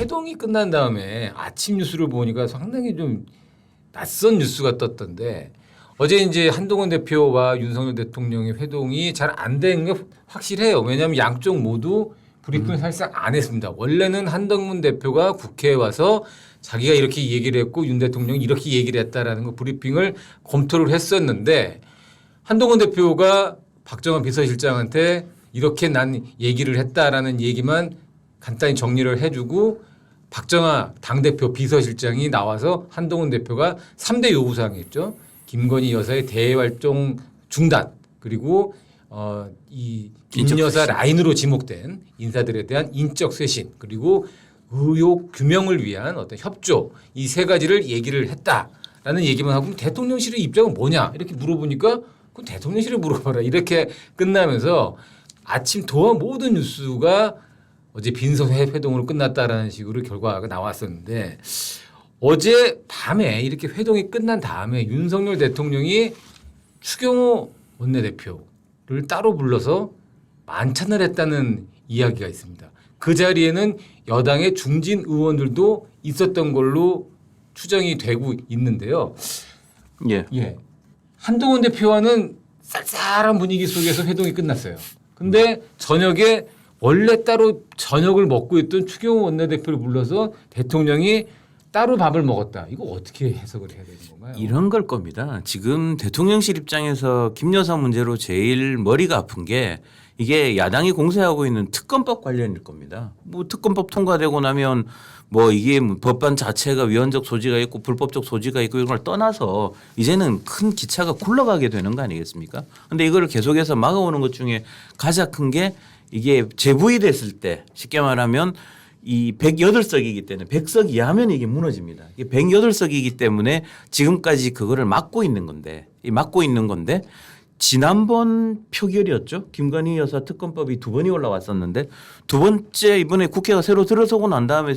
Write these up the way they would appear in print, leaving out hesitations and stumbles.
회동이 끝난 다음에 아침 뉴스를 보니까 상당히 좀 낯선 뉴스가 떴던데 어제 이제 한동훈 대표와 윤석열 대통령의 회동이 잘 안 된 게 확실해요. 왜냐하면 양쪽 모두 브리핑을 사실상 안 했습니다. 원래는 한동훈 대표가 국회에 와서 자기가 이렇게 얘기를 했고 윤 대통령이 이렇게 얘기를 했다라는 거 브리핑을 검토를 했었는데 한동훈 대표가 박정환 비서실장한테 이렇게 난 얘기를 했다라는 얘기만 간단히 정리를 해주고 박정아 당대표 비서실장이 나와서 한동훈 대표가 3대 요구사항이 있죠. 김건희 여사의 대외활동 중단 그리고 이 김여사 라인으로 지목된 인사들에 대한 인적 쇄신 그리고 의혹 규명을 위한 어떤 협조 이 세 가지를 얘기를 했다라는 얘기만 하고 대통령실의 입장은 뭐냐 이렇게 물어보니까 그건 대통령실에 물어봐라 이렇게 끝나면서 아침 도와 모든 뉴스가 어제 빈소회동으로 끝났다라는 식으로 결과가 나왔었는데 어제 밤에 이렇게 회동이 끝난 다음에 윤석열 대통령이 추경호 원내대표를 따로 불러서 만찬을 했다는 이야기가 있습니다. 그 자리에는 여당의 중진 의원들도 있었던 걸로 추정이 되고 있는데요. 예. 한동훈 대표와는 쌀쌀한 분위기 속에서 회동이 끝났어요. 근데 저녁에 원래 따로 저녁을 먹고 있던 추경호 원내대표를 불러서 대통령이 따로 밥을 먹었다. 이거 어떻게 해석을 해야 되는 건가요? 이런 걸 겁니다. 지금 대통령실 입장에서 김 여사 문제로 제일 머리가 아픈 게 이게 야당이 공세하고 있는 특검법 관련일 겁니다. 뭐 특검법 통과되고 나면 뭐 이게 법안 자체가 위헌적 소지가 있고 불법적 소지가 있고 이런 걸 떠나서 이제는 큰 기차가 굴러가게 되는 거 아니겠습니까? 근데 이걸 계속해서 막아오는 것 중에 가장 큰 게 이게 재부의 됐을 때 쉽게 말하면 이 108석이기 때문에 100석 이하면 이게 무너집니다. 이게 108석이기 때문에 지금까지 그거를 막고 있는 건데 지난번 표결이었죠. 김건희 여사 특검법이 2번이 올라왔었는데 두 번째 이번에 국회가 새로 들어서고 난 다음에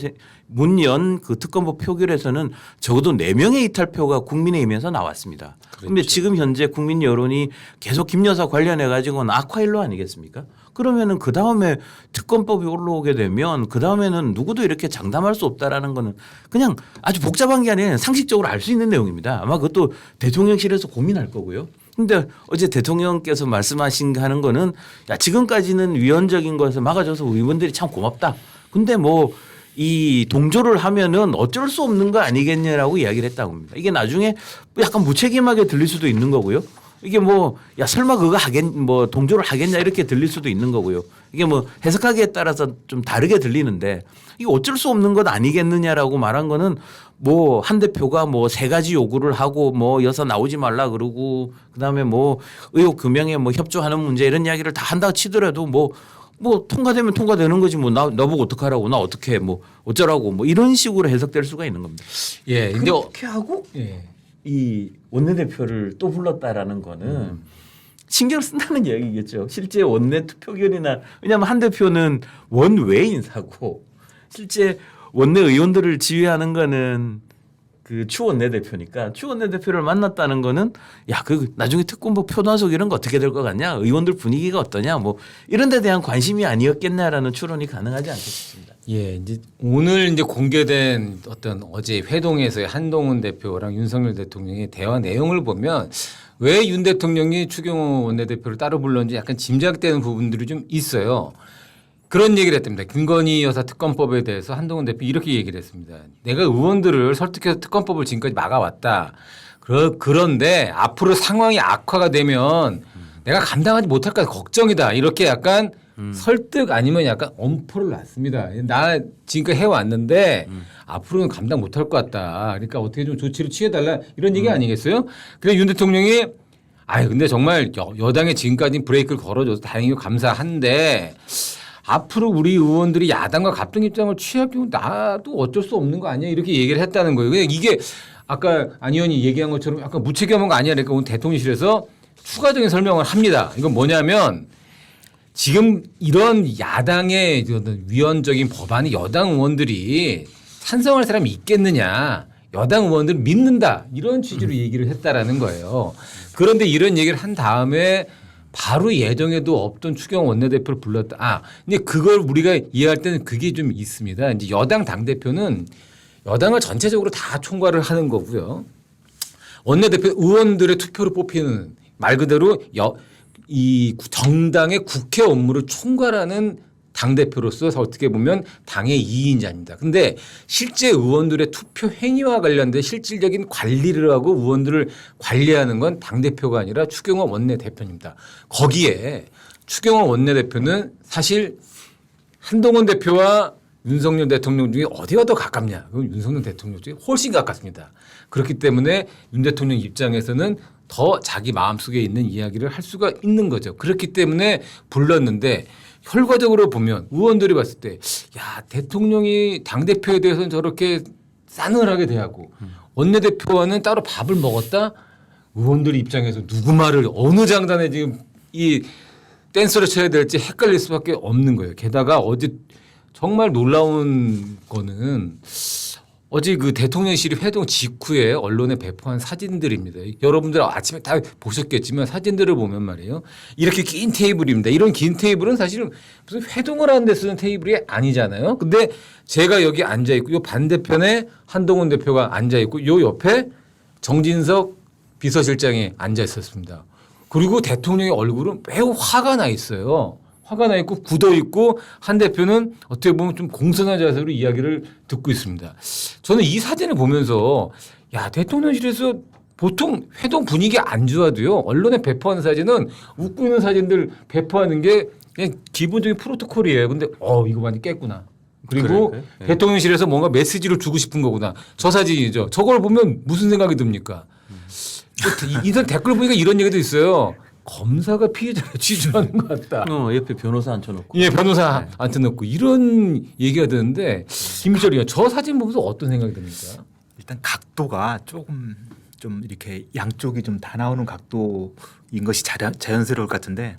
문연 그 특검법 표결에서는 적어도 4명의 이탈표가 국민의힘에서 나왔습니다. 그런데 그렇죠. 지금 현재 국민 여론이 계속 김 여사 관련해 가지고는 악화일로 아니겠습니까? 그러면은 그 다음에 특검법이 올라오게 되면 그 다음에는 누구도 이렇게 장담할 수 없다라는 거는 그냥 아주 복잡한 게 아니라 상식적으로 알 수 있는 내용입니다. 아마 그것도 대통령실에서 고민할 거고요. 근데 어제 대통령께서 말씀하신 하는 거는 야, 지금까지는 위헌적인 것을 막아줘서 의원들이 참 고맙다. 근데 뭐 이 동조를 하면은 어쩔 수 없는 거 아니겠냐라고 이야기를 했다고 합니다. 이게 나중에 약간 무책임하게 들릴 수도 있는 거고요. 이게 뭐 야 설마 그거 뭐 동조를 하겠냐 이렇게 들릴 수도 있는 거고요. 이게 뭐 해석하기에 따라서 좀 다르게 들리는데 이게 어쩔 수 없는 것 아니겠느냐라고 말한 거는 뭐 한 대표가 뭐 3가지 요구를 하고 뭐 여사 나오지 말라 그러고 그다음에 뭐 의혹 규명에 뭐 협조하는 문제 이런 이야기를 다 한다 치더라도 뭐 통과되면 통과되는 거지 뭐 나보고 어떡하라고 나 어떻게 뭐 어쩌라고 뭐 이런 식으로 해석될 수가 있는 겁니다. 예. 근데 그렇게 하고 이 원내대표를 또 불렀다라는 거는 신경 쓴다는 이야기겠죠. 실제 원내 투표결이나 왜냐하면 한 대표는 원외 인사고 실제 원내 의원들을 지휘하는 거는 그 추 원내대표니까 추 원내대표를 만났다는 거는 야, 그 나중에 특검법 표단속 이런 거 어떻게 될 것 같냐? 의원들 분위기가 어떠냐? 뭐 이런 데 대한 관심이 아니었겠냐라는 추론이 가능하지 않겠습니다. 예, 이제 오늘 이제 공개된 어떤 어제 회동에서의 한동훈 대표랑 윤석열 대통령의 대화 내용을 보면 왜 윤 대통령이 추경호 원내대표를 따로 불렀는지 약간 짐작되는 부분들이 좀 있어요. 그런 얘기를 했답니다. 김건희 여사 특검법에 대해서 한동훈 대표 이렇게 얘기를 했습니다. 내가 의원들을 설득해서 특검법을 지금까지 막아왔다. 그런데 앞으로 상황이 악화가 되면 내가 감당하지 못할까 걱정이다. 이렇게 약간 설득 아니면 약간 엄포를 놨습니다. 나 지금까지 해왔는데 앞으로는 감당 못할 것 같다. 그러니까 어떻게 좀 조치를 취해달라 이런 얘기 아니겠어요? 그래서 윤 대통령이 근데 정말 여당에 지금까지 브레이크를 걸어줘서 다행히 감사한데 앞으로 우리 의원들이 야당과 같은 입장을 취할 경우 나도 어쩔 수 없는 거 아니야 이렇게 얘기를 했다는 거예요. 이게 아까 안 의원이 얘기한 것처럼 약간 무책임한 거 아니야. 그러니까 오늘 대통령실에서 추가적인 설명을 합니다. 이건 뭐냐면 지금 이런 야당의 위헌적인 법안이 여당 의원들이 찬성할 사람이 있겠느냐. 여당 의원들을 믿는다. 이런 취지로 얘기를 했다라는 거예요. 그런데 이런 얘기를 한 다음에 바로 예정에도 없던 추경호 원내대표를 불렀다. 근데 그걸 우리가 이해할 때는 그게 좀 있습니다. 이제 여당 당대표는 여당을 전체적으로 다 총괄을 하는 거고요. 원내대표 의원들의 투표로 뽑히는 말 그대로 이 정당의 국회 업무를 총괄하는 당대표로서 어떻게 보면 당의 2인자입니다. 근데 실제 의원들의 투표 행위와 관련된 실질적인 관리를 하고 의원들을 관리하는 건 당대표가 아니라 추경호 원내대표입니다. 거기에 추경호 원내대표는 사실 한동훈 대표와 윤석열 대통령 중에 어디가 더 가깝냐? 그건 윤석열 대통령 중에 훨씬 가깝습니다. 그렇기 때문에 윤 대통령 입장에서는 더 자기 마음속에 있는 이야기를 할 수가 있는 거죠. 그렇기 때문에 불렀는데 결과적으로 보면 의원들이 봤을 때 야, 대통령이 당대표에 대해서는 저렇게 싸늘하게 대하고 원내대표와는 따로 밥을 먹었다? 의원들 입장에서 누구 말을 어느 장단에 지금 이 댄서를 쳐야 될지 헷갈릴 수밖에 없는 거예요. 게다가 어제 정말 놀라운 거는 어제 그 대통령실이 회동 직후에 언론에 배포한 사진들입니다. 여러분들 아침에 다 보셨겠지만 사진들을 보면 말이에요. 이렇게 긴 테이블입니다. 이런 긴 테이블은 사실은 무슨 회동을 하는 데 쓰는 테이블이 아니잖아요. 근데 제가 여기 앉아 있고 요 반대편에 한동훈 대표가 앉아 있고 요 옆에 정진석 비서실장이 앉아 있었습니다. 그리고 대통령의 얼굴은 매우 화가 나 있어요. 화가 나 있고 굳어 있고 한 대표는 어떻게 보면 좀 공손한 자세로 이야기를 듣고 있습니다. 저는 이 사진을 보면서 야, 대통령실에서 보통 회동 분위기 안 좋아도요. 언론에 배포하는 사진은 웃고 있는 사진들 배포하는 게 그냥 기본적인 프로토콜이에요. 근데 이거 많이 깼구나. 그리고 그래. 대통령실에서 뭔가 메시지를 주고 싶은 거구나. 저 사진이죠. 저걸 보면 무슨 생각이 듭니까? 인터넷 댓글 보니까 이런 얘기도 있어요. 검사가 피해자를 취조하는 것 같다. 옆에 변호사 앉혀놓고. 예, 변호사 앉혀놓고 이런 얘기가 드는데 김희철 의원 저 사진 보면서 어떤 생각이 듭니까? 일단 각도가 조금 좀 이렇게 양쪽이 좀 다 나오는 각도인 것이 자연스러울 것 같은데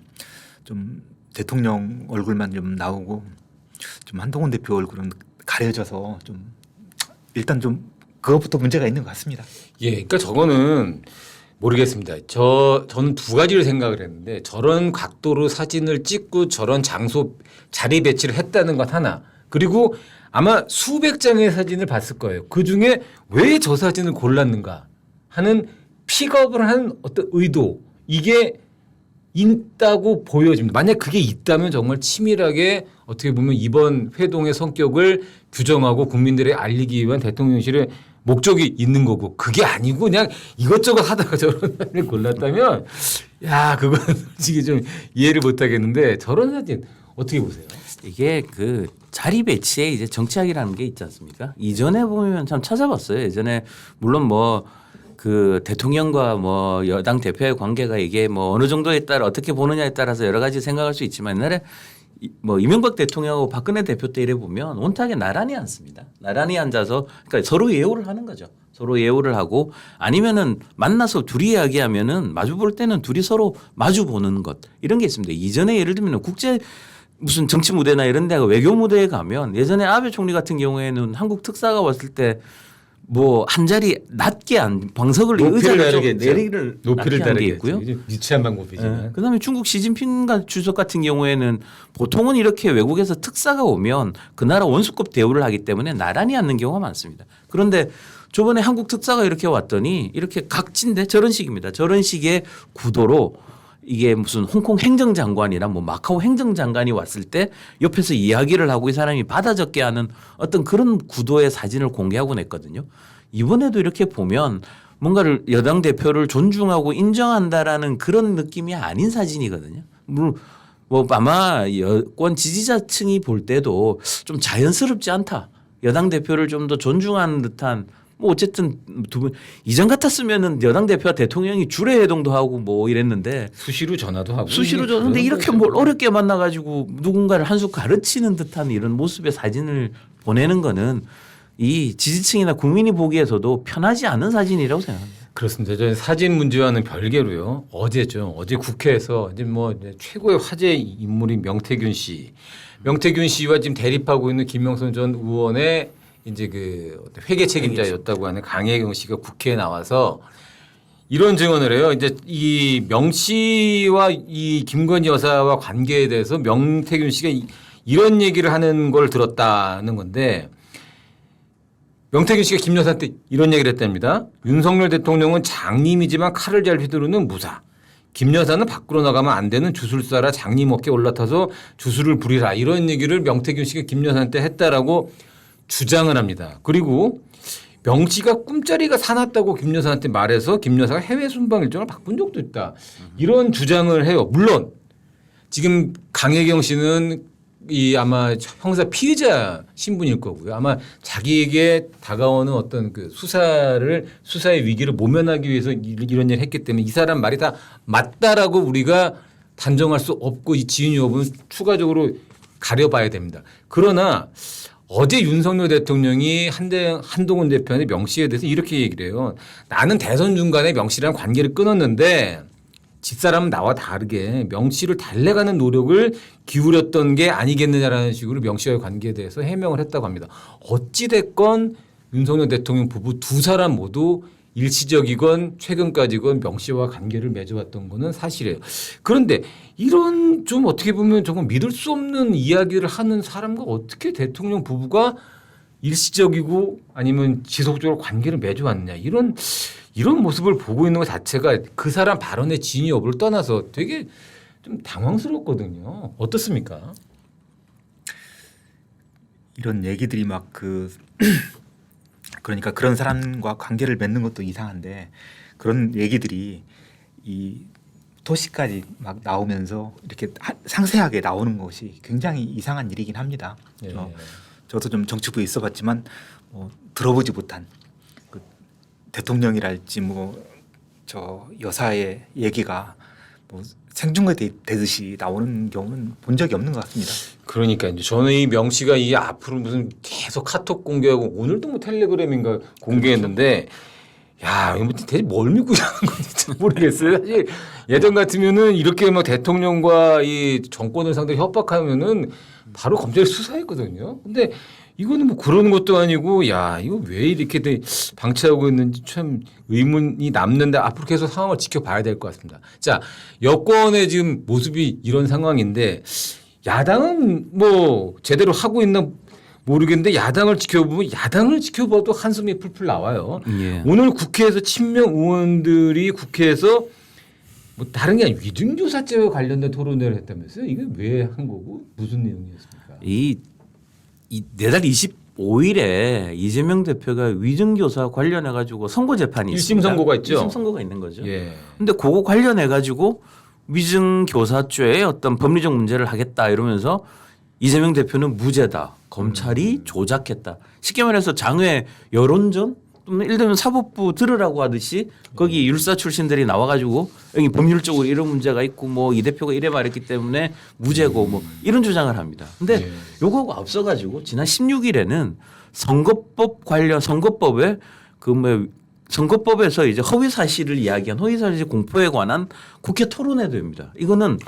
좀 대통령 얼굴만 좀 나오고 좀 한동훈 대표 얼굴은 가려져서 좀 일단 좀 그것부터 문제가 있는 것 같습니다. 예, 그러니까 저거는 모르겠습니다. 저는 두 가지를 생각을 했는데 저런 각도로 사진을 찍고 저런 장소 자리 배치를 했다는 것 하나. 그리고 아마 수백 장의 사진을 봤을 거예요. 그중에 왜 저 사진을 골랐는가 하는 픽업을 하는 어떤 의도. 이게 있다고 보여집니다. 만약 그게 있다면 정말 치밀하게 어떻게 보면 이번 회동의 성격을 규정하고 국민들에 알리기 위한 대통령실의 목적이 있는 거고 그게 아니고 그냥 이것저것 하다가 저런 사진을 골랐다면 야, 그건 솔직히 좀 이해를 못 하겠는데 저런 사진 어떻게 보세요? 이게 그 자리 배치에 이제 정치학이라는 게 있지 않습니까? 이전에 보면 참 찾아봤어요. 예전에 물론 뭐 그 대통령과 뭐 여당 대표의 관계가 이게 뭐 어느 정도에 따라 어떻게 보느냐에 따라서 여러 가지 생각할 수 있지만 옛날에 뭐 이명박 대통령하고 박근혜 대표 때 이래 보면 온탁하게 나란히 앉습니다. 나란히 앉아서 그러니까 서로 예우를 하는 거죠. 서로 예우를 하고 아니면은 만나서 둘이 이야기하면은 마주 볼 때는 둘이 서로 마주 보는 것 이런 게 있습니다. 이전에 예를 들면 국제 무슨 정치 무대나 이런 데가 외교 무대에 가면 예전에 아베 총리 같은 경우에는 한국 특사가 왔을 때 뭐 한 자리 낮게 방석을 의자를 좀 내리를 높이를 낮게 한 게 다르게 있고요. 유치한 방법이지만. 네. 그다음에 중국 시진핑 주석 같은 경우에는 보통은 이렇게 외국에서 특사가 오면 그 나라 원수급 대우를 하기 때문에 나란히 앉는 경우가 많습니다. 그런데 저번에 한국 특사가 이렇게 왔더니 이렇게 각진데 저런 식입니다. 저런 식의 구도로 이게 무슨 홍콩 행정장관이나 뭐 마카오 행정장관이 왔을 때 옆에서 이야기를 하고 이 사람이 받아 적게 하는 어떤 그런 구도의 사진을 공개하곤 했거든요. 이번에도 이렇게 보면 뭔가를 여당 대표를 존중하고 인정한다라는 그런 느낌이 아닌 사진이거든요. 물론 뭐 아마 여권 지지자층이 볼 때도 좀 자연스럽지 않다. 여당 대표를 좀 더 존중하는 듯한 뭐 어쨌든 두 분 이전 같았으면은 여당 대표와 대통령이 주례 회동도 하고 뭐 이랬는데 수시로 전화도 하고 수시로 전화인데 이렇게 뭘 어렵게 만나가지고 누군가를 한 수 가르치는 듯한 이런 모습의 사진을 보내는 거는 이 지지층이나 국민이 보기에서도 편하지 않은 사진이라고 생각합니다. 그렇습니다. 저는 사진 문제와는 별개로요. 어제죠. 어제 국회에서 이제 뭐 최고의 화제 인물인 명태균 씨와 지금 대립하고 있는 김명선 전 의원의 이제 그 회계 책임자였다고 하는 강혜경 씨가 국회에 나와서 이런 증언을 해요. 이제 이 명 씨와 이 김건희 여사와 관계에 대해서 명태균 씨가 이런 얘기를 하는 걸 들었다는 건데 명태균 씨가 김 여사한테 이런 얘기를 했답니다. 윤석열 대통령은 장님이지만 칼을 잘 휘두르는 무사. 김 여사는 밖으로 나가면 안 되는 주술사라 장님 어깨에 올라타서 주술을 부리라. 이런 얘기를 명태균 씨가 김 여사한테 했다라고 주장을 합니다. 그리고 명 씨가 꿈자리가 사놨다고 김 여사한테 말해서 김 여사가 해외 순방 일정을 바꾼 적도 있다. 이런 주장을 해요. 물론 지금 강혜경 씨는 이 아마 형사 피의자 신분일 거고요. 아마 자기에게 다가오는 어떤 그 수사의 위기를 모면하기 위해서 이런 일을 했기 때문에 이 사람 말이 다 맞다라고 우리가 단정할 수 없고 이 지윤 여부는 추가적으로 가려봐야 됩니다. 그러나 어제 윤석열 대통령이 한동훈 대표한테 명 씨에 대해서 이렇게 얘기를 해요. 나는 대선 중간에 명 씨랑 관계를 끊었는데 집사람은 나와 다르게 명 씨를 달래가는 노력을 기울였던 게 아니겠느냐라는 식으로 명 씨와의 관계에 대해서 해명을 했다고 합니다. 어찌됐건 윤석열 대통령 부부 두 사람 모두 일시적이건 최근까지건 명 씨와 관계를 맺어왔던 거는 사실이에요. 그런데 이런 좀 어떻게 보면 조금 믿을 수 없는 이야기를 하는 사람과 어떻게 대통령 부부가 일시적이고 아니면 지속적으로 관계를 맺어왔느냐 이런 모습을 보고 있는 것 자체가 그 사람 발언의 진위 여부를 떠나서 되게 좀 당황스럽거든요. 어떻습니까? 이런 얘기들이 막 그러니까 그런 사람과 관계를 맺는 것도 이상한데 그런 얘기들이 이 토시까지 막 나오면서 이렇게 상세하게 나오는 것이 굉장히 이상한 일이긴 합니다. 예. 저도 좀 정치부에 있어봤지만 들어보지 못한 그 대통령이랄지 저 여사의 얘기가 생중계 되듯이 나오는 경우는 본 적이 없는 것 같습니다. 그러니까 이제 저는 이 명 씨가 이 앞으로 무슨 계속 카톡 공개하고 오늘도 뭐 텔레그램인가 공개했는데 야, 이거 대체 뭘 믿고 이러는 건지 모르겠어요. 사실 예전 같으면은 이렇게 막 대통령과 이 정권을 상대로 협박하면은 바로 검찰이 수사했거든요. 근데 이거는 뭐 그런 것도 아니고 야, 이거 왜 이렇게 방치하고 있는지 참 의문이 남는데 앞으로 계속 상황을 지켜봐야 될 것 같습니다. 자, 여권의 지금 모습이 이런 상황인데 야당은 뭐 제대로 하고 있나 모르겠는데 야당을 지켜봐도 한숨이 풀풀 나와요. 예. 오늘 국회에서 친명 의원들이 국회에서 뭐 다른 게 아니라 위증교사죄와 관련된 토론회를 했다면서요? 이게 왜 한 거고 무슨 내용이었습니까? 이 내달 25일에 이재명 대표가 위증교사 관련해 가지고 선고 재판이 1심 있습니다. 선고가 있죠. 1심 선고가 있는 거죠. 예. 근데 그거 관련해 가지고 위증교사죄에 어떤 법리적 문제를 하겠다 이러면서 이재명 대표는 무죄다. 검찰이 조작했다. 쉽게 말해서 장외 여론전 또는 예를 들면 사법부 들으라고 하듯이 거기 율사 출신들이 나와가지고 여기 법률적으로 이런 문제가 있고 뭐 이 대표가 이래 말했기 때문에 무죄고 뭐 이런 주장을 합니다. 근데 네. 요거하고 앞서가지고 지난 16일에는 선거법 관련 선거법에 선거법에서 이제 허위 사실을 이야기한 허위 사실 공포에 관한 국회 토론회도입니다. 이거는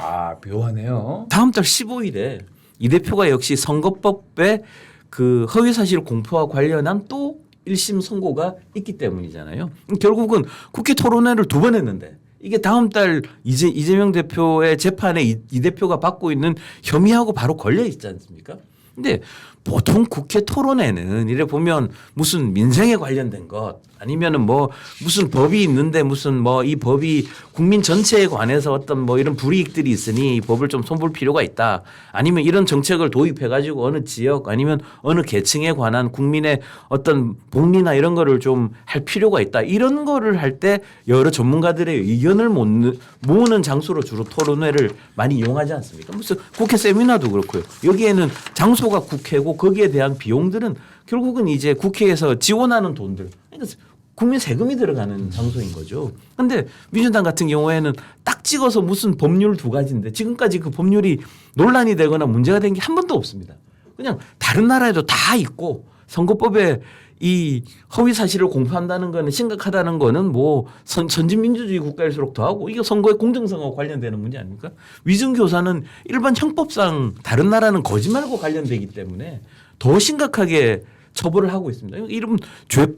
묘하네요. 다음 달 15일에 이 대표가 역시 선거법에 그 허위 사실 공포와 관련한 또 1심 선고가 있기 때문이잖아요. 결국은 국회 토론회를 2번 했는데 이게 다음 달 이재명 대표의 재판에 이 대표가 받고 있는 혐의하고 바로 걸려 있지 않습니까? 근데 보통 국회 토론회는 이래 보면 무슨 민생에 관련된 것 아니면은 뭐 무슨 법이 있는데 무슨 뭐 이 법이 국민 전체에 관해서 어떤 뭐 이런 불이익들이 있으니 이 법을 좀 손볼 필요가 있다. 아니면 이런 정책을 도입해 가지고 어느 지역 아니면 어느 계층에 관한 국민의 어떤 복리나 이런 거를 좀 할 필요가 있다. 이런 거를 할 때 여러 전문가들의 의견을 모으는 장소로 주로 토론회를 많이 이용하지 않습니까? 무슨 국회 세미나도 그렇고요. 여기에는 장소가 국회고 거기에 대한 비용들은 결국은 이제 국회에서 지원하는 돈들. 그러니까 국민 세금이 들어가는 장소인 거죠. 그런데 민주당 같은 경우에는 딱 찍어서 무슨 법률 2가지인데 지금까지 그 법률이 논란이 되거나 문제가 된 게 한 번도 없습니다. 그냥 다른 나라에도 다 있고 선거법에 이 허위 사실을 공표한다는 거는 심각하다는 거는 뭐 선진민주주의 국가일수록 더하고 이게 선거의 공정성과 관련되는 문제 아닙니까? 위증교사는 일반 형법상 다른 나라는 거짓말과 관련되기 때문에 더 심각하게 처벌을 하고 있습니다. 이런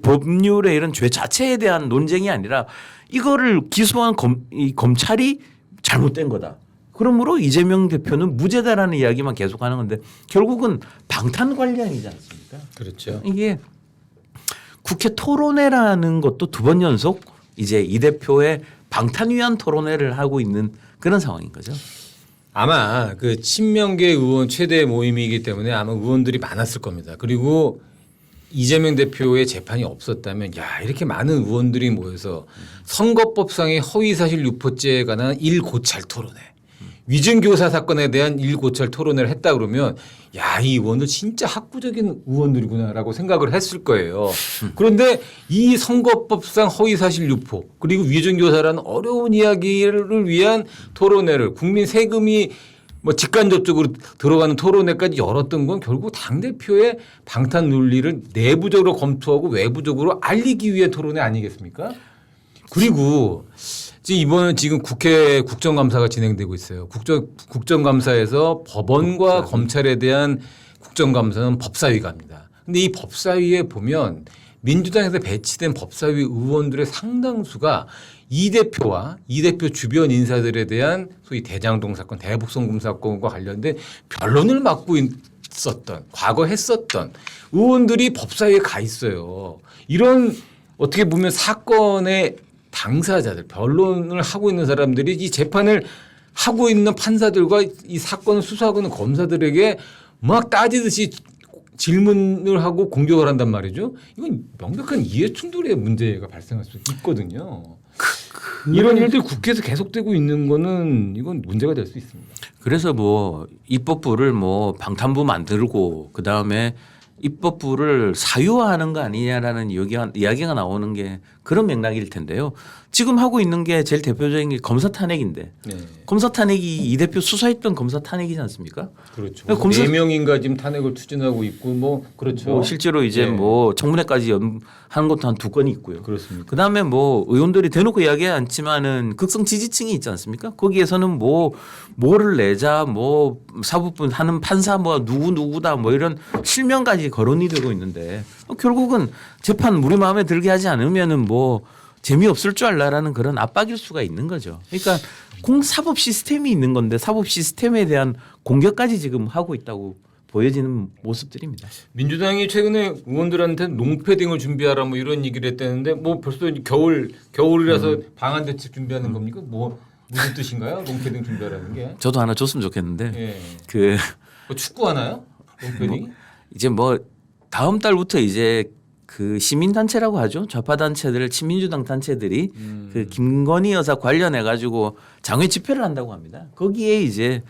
법률의 이런 죄 자체에 대한 논쟁이 아니라 이거를 기소한 이 검찰이 잘못된 거다. 그러므로 이재명 대표는 무죄다라는 이야기만 계속하는 건데 결국은 방탄 관련이지 않습니까? 그렇죠. 이게 국회 토론회라는 것도 두 번 연속 이제 이 대표의 방탄 위한 토론회를 하고 있는 그런 상황인 거죠. 아마 그 친명계 의원 최대 모임이기 때문에 아마 의원들이 많았을 겁니다. 그리고 이재명 대표의 재판이 없었다면 야 이렇게 많은 의원들이 모여서 선거법상의 허위사실 유포죄에 관한 일고찰 토론회 위증교사 사건에 대한 일고찰 토론회를 했다 그러면 야 이 의원들 진짜 학구적인 의원들이구나라고 생각을 했을 거예요. 그런데 이 선거법상 허위사실 유포 그리고 위증교사라는 어려운 이야기를 위한 토론회를 국민 세금이 뭐 직간접적으로 들어가는 토론회까지 열었던 건 결국 당대표의 방탄 논리를 내부적으로 검토하고 외부적으로 알리기 위해 토론회 아니겠습니까? 그리고 이번은 지금 국회 국정감사가 진행되고 있어요. 국정감사에서 법원과 검찰에 대한 국정감사는 법사위가 합니다. 근데 이 법사위에 보면 민주당에서 배치된 법사위 의원들의 상당수가 이 대표와 이 대표 주변 인사들에 대한 소위 대장동 사건, 대북송금 사건과 관련된 변론을 맡고 있었던, 과거 했었던 의원들이 법사위에 가 있어요. 이런 어떻게 보면 사건의 당사자들, 변론을 하고 있는 사람들이 이 재판을 하고 있는 판사들과 이 사건을 수사하고 있는 검사들에게 막 따지듯이 질문을 하고 공격을 한단 말이죠. 이건 명백한 이해충돌의 문제가 발생할 수 있거든요. 이런 일들이 국회에서 계속되고 있는 거는 이건 문제가 될 수 있습니다. 그래서 뭐 입법부를 뭐 방탄부 만들고 그 다음에 입법부를 사유화하는 거 아니냐라는 이야기가 나오는 게 그런 맥락일 텐데요. 지금 하고 있는 게 제일 대표적인 게 검사 탄핵인데 네. 검사 탄핵이 이 대표 수사했던 검사 탄핵이지 않습니까? 그렇죠. 검사 4명인가 지금 탄핵을 추진하고 있고 뭐 그렇죠. 뭐 실제로 이제 네. 뭐 청문회까지 하는 것도 한 2건이 있고요. 그렇습니다. 그다음에 뭐 의원들이 대놓고 이야기하지 않지만은 극성 지지층이 있지 않습니까? 거기에서는 뭐 뭐를 내자 뭐 사법부 하는 판사 뭐 누구다 뭐 이런 실명까지 거론이 되고 있는데 결국은 재판 우리 마음에 들게 하지 않으면은 뭐 재미없을 줄 알라라는 그런 압박일 수가 있는 거죠. 그러니까 공사법 시스템이 있는 건데 사법 시스템에 대한 공격까지 지금 하고 있다고 보여지는 모습들입니다. 민주당이 최근에 의원들한테 농패딩을 준비하라 뭐 이런 얘기를 했다는데 뭐 벌써 겨울이라서 방한 대책 준비하는 겁니까? 뭐 무슨 뜻인가요? 농패딩 준비하라는 게? 저도 하나 줬으면 좋겠는데 예. 그 뭐 축구 하나요? 농패딩? 이제 뭐 다음 달부터 이제 그 시민단체라고 하죠. 좌파단체들, 친민주당 단체들이 그 김건희 여사 관련해 가지고 장외 집회를 한다고 합니다. 거기에 이제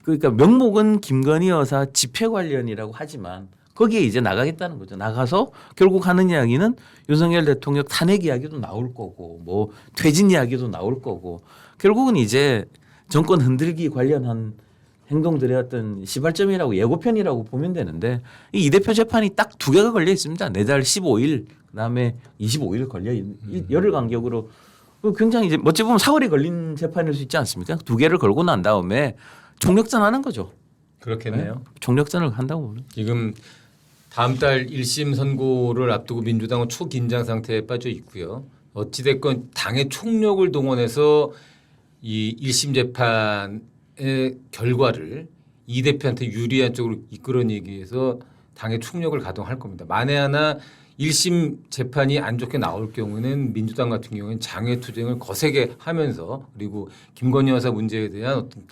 그러니까 명목은 김건희 여사 집회 관련이라고 하지만 거기에 이제 나가겠다는 거죠. 나가서 결국 하는 이야기는 윤석열 대통령 탄핵 이야기도 나올 거고 뭐 퇴진 이야기도 나올 거고 결국은 이제 정권 흔들기 관련한 행동들의 어떤 시발점이라고 예고편이라고 보면 되는데 이 대표 재판이 딱 2개가 걸려 있습니다. 내달 15일 그다음에 25일 걸려 열흘 간격으로 굉장히 이제 어찌 보면 4월에 걸린 재판일 수 있지 않습니까? 2개를 걸고 난 다음에 총력전하는 거죠. 그렇겠네요. 총력전을 한다고 보면. 지금 다음 달 1심 선고를 앞두고 민주당은 초긴장 상태에 빠져 있고요. 어찌됐건 당의 총력을 동원해서 이 1심 재판의 결과를 이 대표한테 유리한 쪽으로 이끌어내기 위해서 당의 총력을 가동할 겁니다. 만에 하나 1심 재판이 안 좋게 나올 경우는 민주당 같은 경우는 장외 투쟁을 거세게 하면서 그리고 김건희 여사 문제에 대한 어떤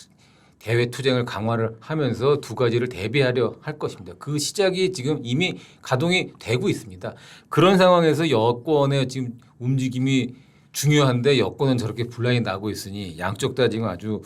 대외 투쟁을 강화를 하면서 두 가지를 대비하려 할 것입니다. 그 시작이 지금 이미 가동이 되고 있습니다. 그런 상황에서 여권의 지금 움직임이 중요한데 여권은 저렇게 분란이 나고 있으니 양쪽 다 지금 아주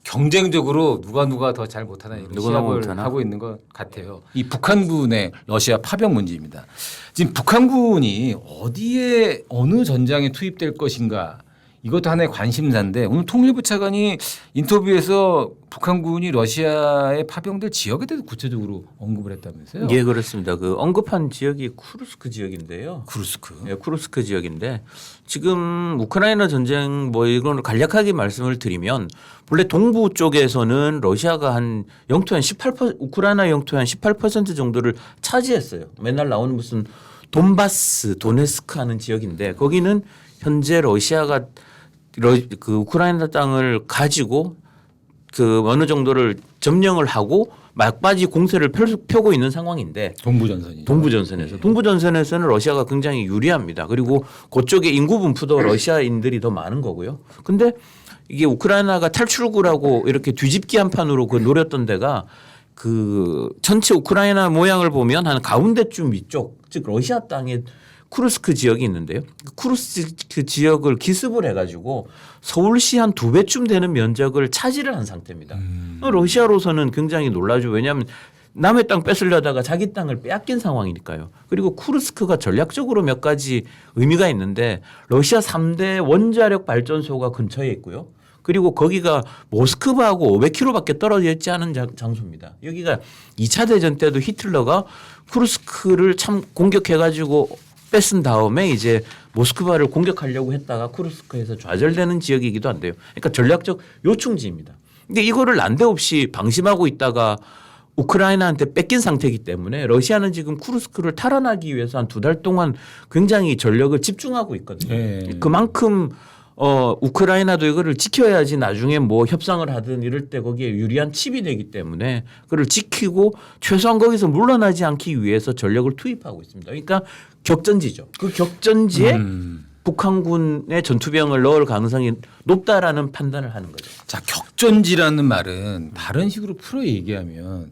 경쟁적으로 누가 더 잘 못하나 이런 시합을 하고 있는 것 같아요. 이 북한군의 러시아 파병 문제입니다. 지금 북한군이 어디에 어느 전장에 투입될 것인가 이것도 하나의 관심사인데 오늘 통일부 차관이 인터뷰에서 북한군이 러시아에 파병될 지역에 대해서 구체적으로 언급을 했다면서요? 예, 그렇습니다. 그 언급한 지역이 쿠르스크 지역인데요. 쿠르스크. 예, 쿠르스크 지역인데 지금 우크라이나 전쟁 뭐 이거는 간략하게 말씀을 드리면 본래 동부 쪽에서는 러시아가 한 영토의 18% 우크라이나 영토의 한 18% 정도를 차지했어요. 맨날 나오는 무슨 돈바스, 도네스크 하는 지역인데 거기는 현재 러시아가 그 우크라이나 땅을 가지고 그 어느 정도를 점령을 하고 막바지 공세를 펴고 있는 상황인데 동부전선이죠. 동부전선에서 동부전선에서는 러시아가 굉장히 유리합니다. 그리고 그쪽에 인구 분포도 러시아인들이 더 많은 거고요. 근데 이게 우크라이나가 탈출구라고 이렇게 뒤집기 한 판으로 그 노렸던 데가 그 전체 우크라이나 모양을 보면 한 가운데쯤 위쪽 즉 러시아 땅에 쿠르스크 지역이 있는데요. 그 쿠르스크 지역을 기습을 해가지고 서울시 한 2배쯤 되는 면적을 차지를 한 상태입니다. 러시아로서는 굉장히 놀라죠. 왜냐하면 남의 땅 뺏으려다가 자기 땅을 빼앗긴 상황이니까요. 그리고 쿠르스크가 전략적으로 몇 가지 의미가 있는데 러시아 3대 원자력 발전소가 근처에 있고요. 그리고 거기가 모스크바하고 500km밖에 떨어져 있지 않은 장소입니다. 여기가 2차 대전 때도 히틀러가 쿠르스크를 참 공격해가지고 뺏은 다음에 이제 모스크바를 공격하려고 했다가 쿠르스크에서 좌절되는 지역이기도 한데요. 그러니까 전략적 요충지입니다. 근데 이거를 난데없이 방심하고 있다가 우크라이나한테 뺏긴 상태이기 때문에 러시아는 지금 쿠르스크를 탈환하기 위해서 한 2달 동안 굉장히 전력을 집중하고 있거든요. 네. 그만큼 우크라이나도 이거를 지켜야지 나중에 뭐 협상을 하든 이럴 때 거기에 유리한 칩이 되기 때문에 그걸 지키고 최소한 거기서 물러나지 않기 위해서 전력을 투입하고 있습니다. 그러니까 격전지죠. 그 격전지에 북한군의 전투병을 넣을 가능성이 높다라는 판단을 하는 거죠. 자, 격전지라는 말은 다른 식으로 풀어 얘기하면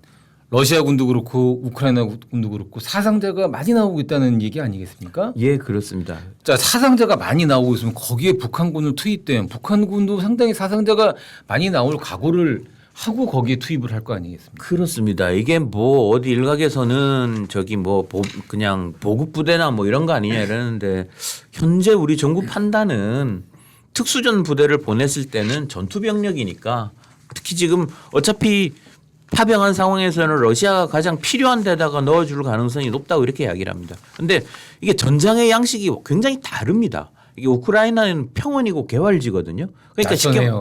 러시아 군도 그렇고 우크라이나 군도 그렇고 사상자가 많이 나오고 있다는 얘기 아니겠습니까? 예, 그렇습니다. 자, 사상자가 많이 나오고 있으면 거기에 북한군을 투입되면 북한군도 상당히 사상자가 많이 나올 각오를 하고 거기에 투입을 할 거 아니겠습니까? 그렇습니다. 이게 뭐 어디 일각에서는 저기 뭐 그냥 보급 부대나 뭐 이런 거 아니냐 이러는데 현재 우리 정부 판단은 특수전 부대를 보냈을 때는 전투 병력이니까 특히 지금 어차피 파병한 상황에서는 러시아가 가장 필요한 데다가 넣어줄 가능성이 높다고 이렇게 이야기를 합니다. 그런데 이게 전장의 양식이 굉장히 다릅니다. 이게 우크라이나는 평원이고 개활지거든요. 그러니까 쉽게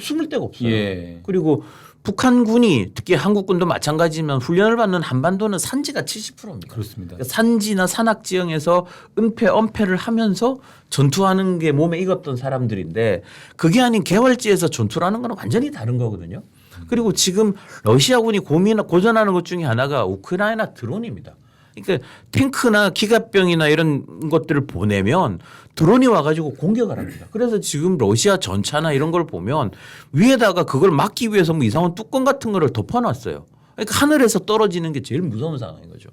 숨을 데가 없어요. 예. 그리고 북한군이 특히 한국군도 마찬가지지만 훈련을 받는 한반도는 산지가 70%입니다. 그렇습니다. 그러니까 산지나 산악 지형에서 은폐, 엄폐를 하면서 전투하는 게 몸에 익었던 사람들인데 그게 아닌 개활지에서 전투라는 건 완전히 다른 거거든요. 그리고 지금 러시아군이 고전하는 것 중에 하나가 우크라이나 드론입니다. 그러니까 탱크나 기갑병이나 이런 것들을 보내면 드론이 와가지고 공격을 합니다. 그래서 지금 러시아 전차나 이런 걸 보면 위에다가 그걸 막기 위해서 뭐 이상한 뚜껑 같은 거를 덮어놨어요. 그러니까 하늘에서 떨어지는 게 제일 무서운 상황인 거죠.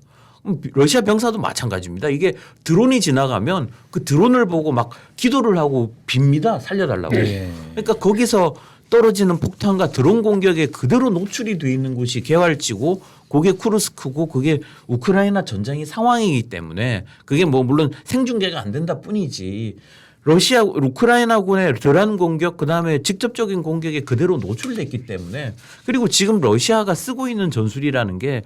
러시아 병사도 마찬가지입니다. 이게 드론이 지나가면 그 드론을 보고 막 기도를 하고 빕니다. 살려달라고. 네. 그러니까 거기서 떨어지는 폭탄과 드론 공격에 그대로 노출이 돼 있는 곳이 개활지고 그게 쿠르스크고 그게 우크라이나 전장의 상황이기 때문에 그게 뭐 물론 생중계가 안 된다 뿐이지 우크라이나군의 덜한 공격 그다음에 직접적인 공격에 그대로 노출됐기 때문에 그리고 지금 러시아가 쓰고 있는 전술이라는 게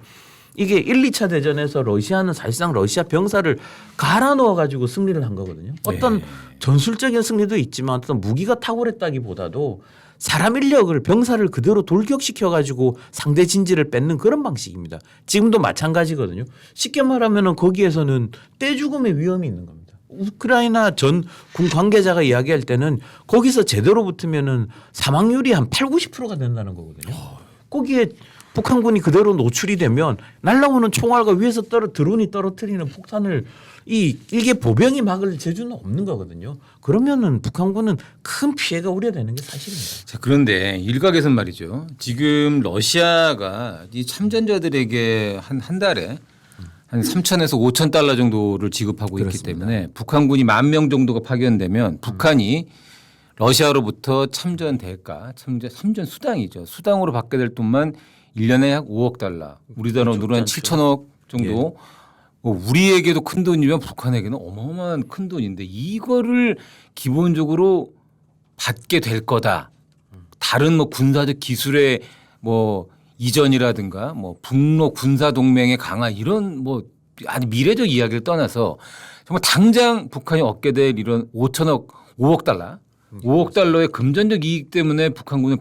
이게 1, 2차 대전에서 러시아는 사실상 러시아 병사를 갈아 넣어 가지고 승리를 한 거거든요. 어떤 전술적인 승리도 있지만 어떤 무기가 탁월했다기보다도 사람 인력을 병사를 그대로 돌격시켜 가지고 상대 진지를 뺏는 그런 방식입니다. 지금도 마찬가지거든요. 쉽게 말하면 거기에서는 떼죽음의 위험이 있는 겁니다. 우크라이나 전 군 관계자가 이야기할 때는 거기서 제대로 붙으면은 사망률이 한 8, 90%가 된다는 거거든요. 거기에 북한군이 그대로 노출이 되면 날아오는 총알과 위에서 드론이 떨어뜨리는 폭탄을 이게 보병이 막을 재주는 없는 거거든요. 그러면은 북한군은 큰 피해가 우려되는 게 사실입니다. 자, 그런데 일각에서는 말이죠. 지금 러시아가 이 참전자들에게 한 달에 한 3,000에서 5,000 달러 정도를 지급하고 그렇습니다. 있기 때문에 북한군이 10,000명 정도가 파견되면 북한이 러시아로부터 참전 대가, 참전 수당이죠. 수당으로 받게 될 돈만 1년에 약 5억 달러. 우리 돈으로 한 7천억 정도. 뭐 우리에게도 큰 돈이면 북한에게는 어마어마한 큰 돈인데 이거를 기본적으로 받게 될 거다. 다른 뭐 군사적 기술의 뭐 이전이라든가 뭐 북러 군사 동맹의 강화 이런 뭐 아주 미래적 이야기를 떠나서 정말 당장 북한이 얻게 될 이런 5억 달러, 5억 달러의 금전적 이익 때문에 북한군을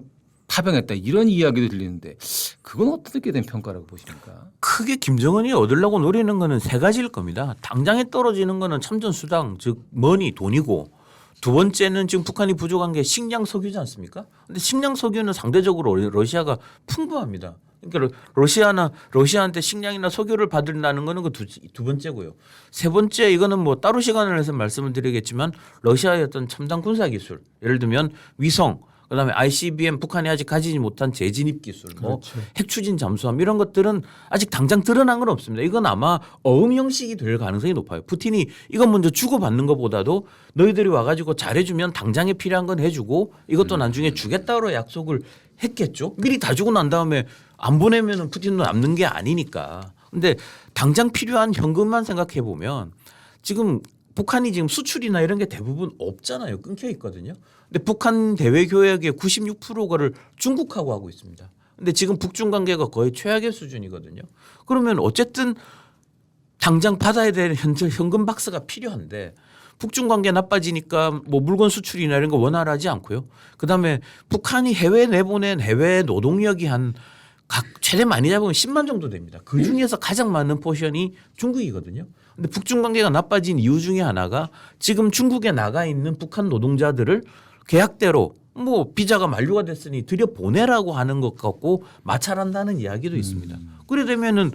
파병했다 이런 이야기도 들리는데 그건 어떻게 된 평가라고 보십니까? 크게 김정은이 얻으려고 노리는 거는 세 가지일 겁니다. 당장에 떨어지는 거는 참전 수당 즉 머니 돈이고 두 번째는 지금 북한이 부족한 게 식량 석유지 않습니까? 근데 식량 석유는 상대적으로 러시아가 풍부합니다. 그러니까 러시아한테 식량이나 석유를 받는다는 거는 그 두 번째고요. 세 번째 이거는 뭐 따로 시간을 내서 말씀을 드리겠지만 러시아의 어떤 첨단 군사 기술, 예를 들면 위성, 그다음에 ICBM, 북한이 아직 가지지 못한 재진입 기술, 뭐 핵 추진 잠수함 이런 것들은 아직 당장 드러난 건 없습니다. 이건 아마 어음 형식이 될 가능성이 높아요. 푸틴이 이건 먼저 주고받는 것보다도 너희들이 와가지고 잘해주면 당장에 필요한 건 해주고 이것도 나중에 주겠다로 약속을 했겠죠. 미리 다 주고 난 다음에 안 보내면은 푸틴도 남는 게 아니니까. 근데 당장 필요한 현금만 생각해 보면 지금 북한이 지금 수출이나 이런 게 대부분 없잖아요. 끊겨 있거든요. 근데 북한 대외 교역의 96%를 중국하고 하고 있습니다. 근데 지금 북중 관계가 거의 최악의 수준이거든요. 그러면 어쨌든 당장 받아야 될 현금 박스가 필요한데 북중 관계 나빠지니까 뭐 물건 수출이나 이런 거 원활하지 않고요. 그다음에 북한이 해외 내보낸 해외 노동력이 한 각 최대 많이 잡으면 10만 정도 됩니다. 그 중에서 가장 많은 포션이 중국이거든요. 근데 북중 관계가 나빠진 이유 중에 하나가 지금 중국에 나가 있는 북한 노동자들을 계약대로 뭐 비자가 만료가 됐으니 들여 보내라고 하는 것 같고 마찰한다는 이야기도 있습니다. 그래 되면은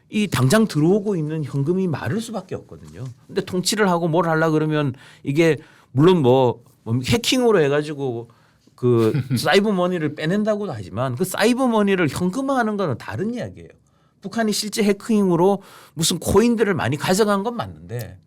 이 당장 들어오고 있는 현금이 마를 수밖에 없거든요. 근데 통치를 하고 뭘 하려 그러면 이게 물론 뭐 해킹으로 해가지고 그 사이버 머니를 빼낸다고도 하지만 그 사이버 머니를 현금화하는 거는 다른 이야기예요. 북한이 실제 해킹으로 무슨 코인들을 많이 가져간 건 맞는데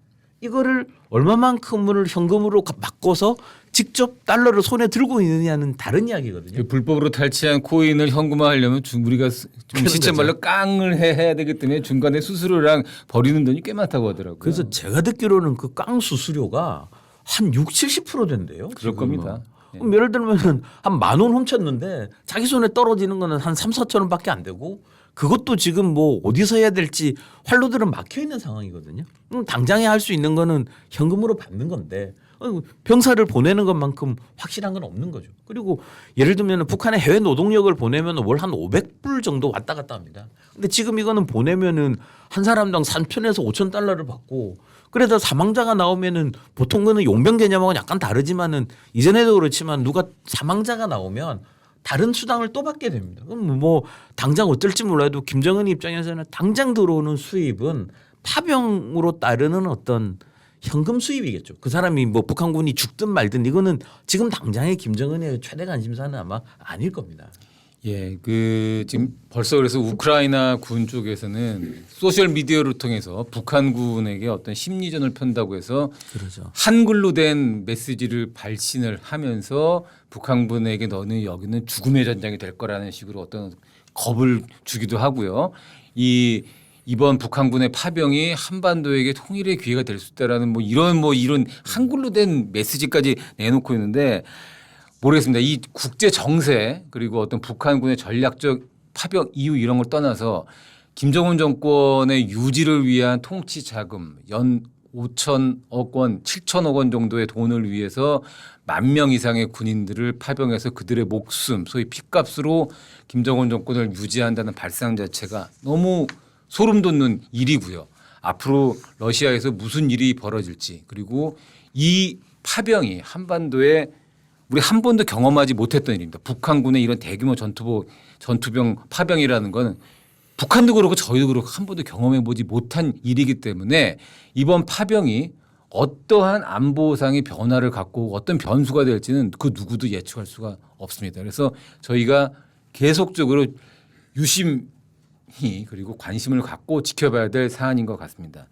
이거를 얼마만큼을 현금으로 바꿔서 직접 달러를 손에 들고 있느냐는 다른 이야기거든요. 불법으로 탈취한 코인을 현금화하려면 우리가 좀 시체 말로 깡을 해야 되기 때문에 중간에 수수료랑 버리는 돈이 꽤 많다고 하더라고요. 그래서 제가 듣기로는 그 깡 수수료가 한 60~70% 된대요. 그럴 겁니다. 그럼 예를 들면 한 10,000원 훔쳤는데 자기 손에 떨어지는 거는 한 3~4천 원밖에 안 되고 그것도 지금 뭐 어디서 해야 될지 활로들은 막혀 있는 상황이거든요. 당장에 할 수 있는 거는 현금으로 받는 건데 병사를 보내는 것만큼 확실한 건 없는 거죠. 그리고 예를 들면 북한에 해외 노동력을 보내면 월 한 500불 정도 왔다 갔다 합니다. 근데 지금 이거는 보내면은 한 사람당 3,000에서 5,000달러를 받고 그래서 사망자가 나오면은 보통 거는 용병 개념하고는 약간 다르지만은 이전에도 그렇지만 누가 사망자가 나오면 다른 수당을 또 받게 됩니다. 그럼 뭐 당장 어떨지 몰라도 김정은 입장에서는 당장 들어오는 수입은 파병으로 따르는 어떤 현금 수입이겠죠. 그 사람이 뭐 북한군이 죽든 말든 이거는 지금 당장의 김정은의 최대 관심사는 아마 아닐 겁니다. 예, 그 지금 벌써 그래서 우크라이나 군 쪽에서는 소셜 미디어를 통해서 북한군에게 어떤 심리전을 편다고 해서 그러죠. 한글로 된 메시지를 발신을 하면서 북한군에게 너는 여기는 죽음의 전장이 될 거라는 식으로 어떤 겁을 주기도 하고요. 이번 북한군의 파병이 한반도에게 통일의 기회가 될 수 있다라는 뭐 이런 한글로 된 메시지까지 내놓고 있는데. 모르겠습니다. 이 국제 정세 그리고 어떤 북한군의 전략적 파병 이유 이런 걸 떠나서 김정은 정권의 유지를 위한 통치 자금 연 5천억 원, 7천억 원 정도의 돈을 위해서 10,000명 이상의 군인들을 파병해서 그들의 목숨, 소위 핏값으로 김정은 정권을 유지한다는 발상 자체가 너무 소름 돋는 일이고요. 앞으로 러시아에서 무슨 일이 벌어질지 그리고 이 파병이 한반도에 우리 한 번도 경험하지 못했던 일입니다. 북한군의 이런 대규모 전투병 파병이라는 건 북한도 그렇고 저희도 그렇고 한 번도 경험해보지 못한 일이기 때문에 이번 파병이 어떠한 안보상의 변화를 갖고 어떤 변수가 될지는 그 누구도 예측할 수가 없습니다. 그래서 저희가 계속적으로 유심히 그리고 관심을 갖고 지켜봐야 될 사안인 것 같습니다.